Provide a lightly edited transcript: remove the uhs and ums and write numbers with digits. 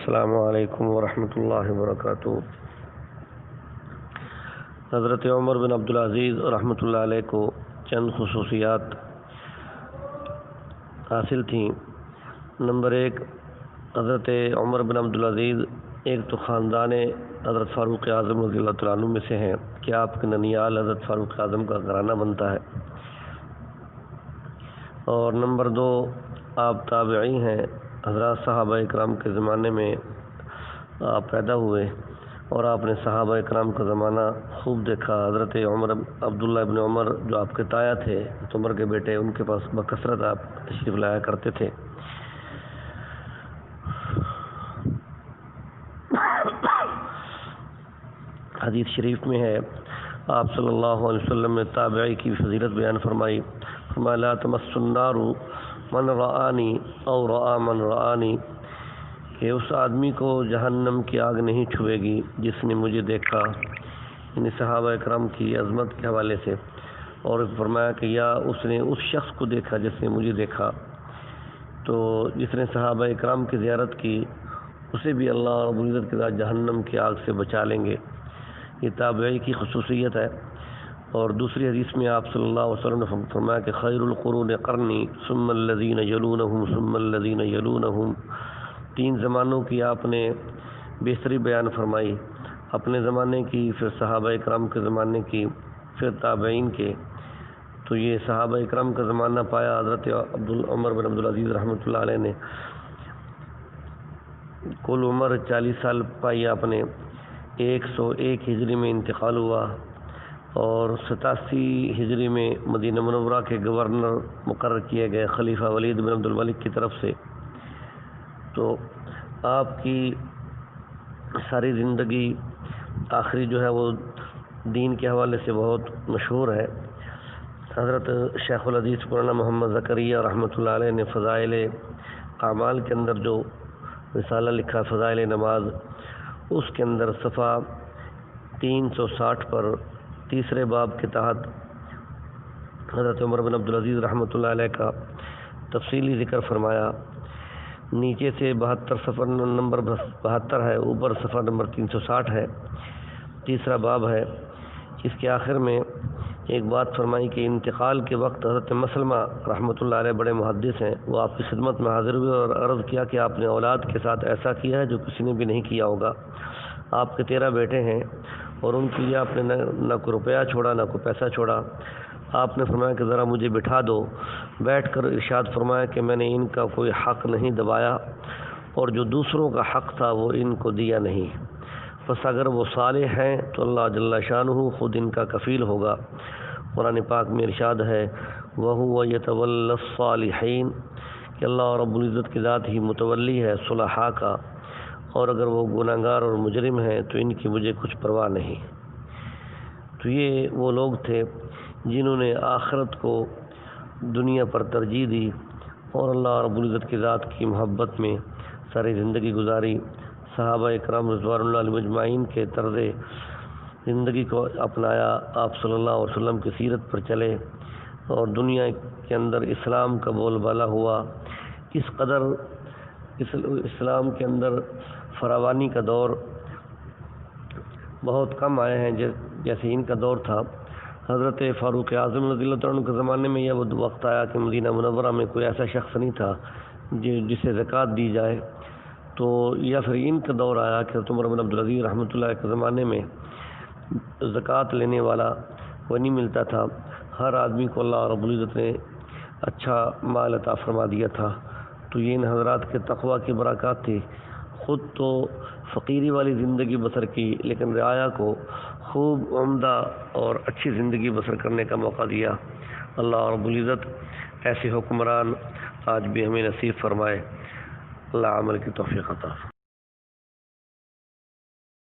السلام علیکم ورحمۃ اللہ وبرکاتہ۔ حضرت عمر بن عبدالعزیز رحمۃ اللہ علیہ کو چند خصوصیات حاصل تھیں۔ نمبر 1، حضرت عمر بن عبدالعزیز ایک تو خاندان حضرت فاروق اعظم رضی اللہ تعالیٰ عنہ میں سے ہیں کہ آپ کے ننیال حضرت فاروق اعظم کا گھرانہ بنتا ہے، اور نمبر 2، آپ تابعی ہیں۔ حضرات صحابہ اکرام کے زمانے میں آپ پیدا ہوئے اور آپ نے صحابہ اکرام کا زمانہ خوب دیکھا۔ حضرت عبداللہ ابن عمر جو آپ کے تایا تھے، عمر کے بیٹے، ان کے پاس بکثرت آپ تشریف لایا کرتے تھے۔ حدیث شریف میں ہے، آپ صلی اللہ علیہ وسلم نے تابعی کی فضیلت بیان فرمائی، فرمایا لا تمس النار من رآنی او رآ من رآنی، کہ اس آدمی کو جہنم کی آگ نہیں چھوئے گی جس نے مجھے دیکھا، یعنی صحابہ اکرام کی عظمت کے حوالے سے، اور فرمایا کہ یا اس نے اس شخص کو دیکھا جس نے مجھے دیکھا۔ تو جس نے صحابہ اکرام کی زیارت کی اسے بھی اللہ رب العزت کے ذات جہنم کی آگ سے بچا لیں گے۔ یہ تابعی کی خصوصیت ہے۔ اور دوسری حدیث میں آپ صلی اللہ علیہ وسلم نے فرمایا کہ خیر القرون قرنی ثم الذین یلونہم ثم الذین یلونہم، 3 زمانوں کی آپ نے بہتری بیان فرمائی، اپنے زمانے کی، پھر صحابہ اکرام کے زمانے کی، پھر تابعین کے۔ تو یہ صحابہ اکرام کا زمانہ پایا حضرت عمر بن عبدالعزیز رحمۃ اللہ علیہ نے، کل عمر 40 سال پائی آپ نے۔ 101 ہجری میں انتقال ہوا اور 87 ہجری میں مدینہ منورہ کے گورنر مقرر کیے گئے خلیفہ ولید بن عبد الملک کی طرف سے۔ تو آپ کی ساری زندگی آخری جو ہے وہ دین کے حوالے سے بہت مشہور ہے۔ حضرت شیخ الحدیث مولانا محمد زکریا رحمۃ اللہ علیہ نے فضائل اعمال کے اندر جو رسالہ لکھا، فضائل نماز، اس کے اندر صفحہ 360 پر تیسرے باب کے تحت حضرت عمر بن عبدالعزیز رحمۃ اللہ علیہ کا تفصیلی ذکر فرمایا۔ نیچے سے 72 صفحہ نمبر 72 ہے، اوپر صفحہ نمبر 360 ہے، تیسرا باب ہے۔ اس کے آخر میں ایک بات فرمائی کہ انتقال کے وقت حضرت مسلمہ رحمۃ اللہ علیہ بڑے محدث ہیں، وہ آپ کی خدمت میں حاضر ہوئے اور عرض کیا کہ آپ نے اولاد کے ساتھ ایسا کیا ہے جو کسی نے بھی نہیں کیا ہوگا۔ آپ کے 13 بیٹے ہیں اور ان کے لیے آپ نے نہ کوئی روپیہ چھوڑا نہ کوئی پیسہ چھوڑا۔ آپ نے فرمایا کہ ذرا مجھے بٹھا دو، بیٹھ کر ارشاد فرمایا کہ میں نے ان کا کوئی حق نہیں دبایا اور جو دوسروں کا حق تھا وہ ان کو دیا نہیں، بس اگر وہ صالح ہیں تو اللہ جل شانہ خود ان کا کفیل ہوگا۔ قرآن پاک میں ارشاد ہے وَهُوَ يَتَوَلَّى الصَّالِحِينَ، کہ اللہ رب العزت کی ذات ہی متولی ہے صلحاء کا، اور اگر وہ گناہگار اور مجرم ہیں تو ان کی مجھے کچھ پرواہ نہیں۔ تو یہ وہ لوگ تھے جنہوں نے آخرت کو دنیا پر ترجیح دی اور اللہ رب العزت کی ذات کی محبت میں ساری زندگی گزاری۔ صحابہ اکرام رضوان اللہ علیہم اجمعین کے طرز زندگی کو اپنایا، آپ صلی اللہ علیہ وسلم کی سیرت پر چلے اور دنیا کے اندر اسلام کا بول بالا ہوا۔ اس قدر اسلام کے اندر فراوانی کا دور بہت کم آئے ہیں جیسے ان کا دور تھا۔ حضرت فاروق اعظم رضی اللہ عنہ کے زمانے میں یہ وہ وقت آیا کہ مدینہ منورہ میں کوئی ایسا شخص نہیں تھا جسے زکوٰۃ دی جائے، تو یا پھر ان کا دور آیا کہ عمر بن عبدالعزیز رحمۃ اللہ کے زمانے میں زکوٰۃ لینے والا وہ نہیں ملتا تھا۔ ہر آدمی کو اللہ رب العزت نے اچھا مال عطا فرما دیا تھا۔ تو یہ ان حضرات کے تقویٰ کی برکات تھی۔ خود تو فقیری والی زندگی بسر کی، لیکن رعایا کو خوب عمدہ اور اچھی زندگی بسر کرنے کا موقع دیا۔ اللہ رب العزت ایسے حکمران آج بھی ہمیں نصیب فرمائے۔ اللہ عمل کی توفیق عطا۔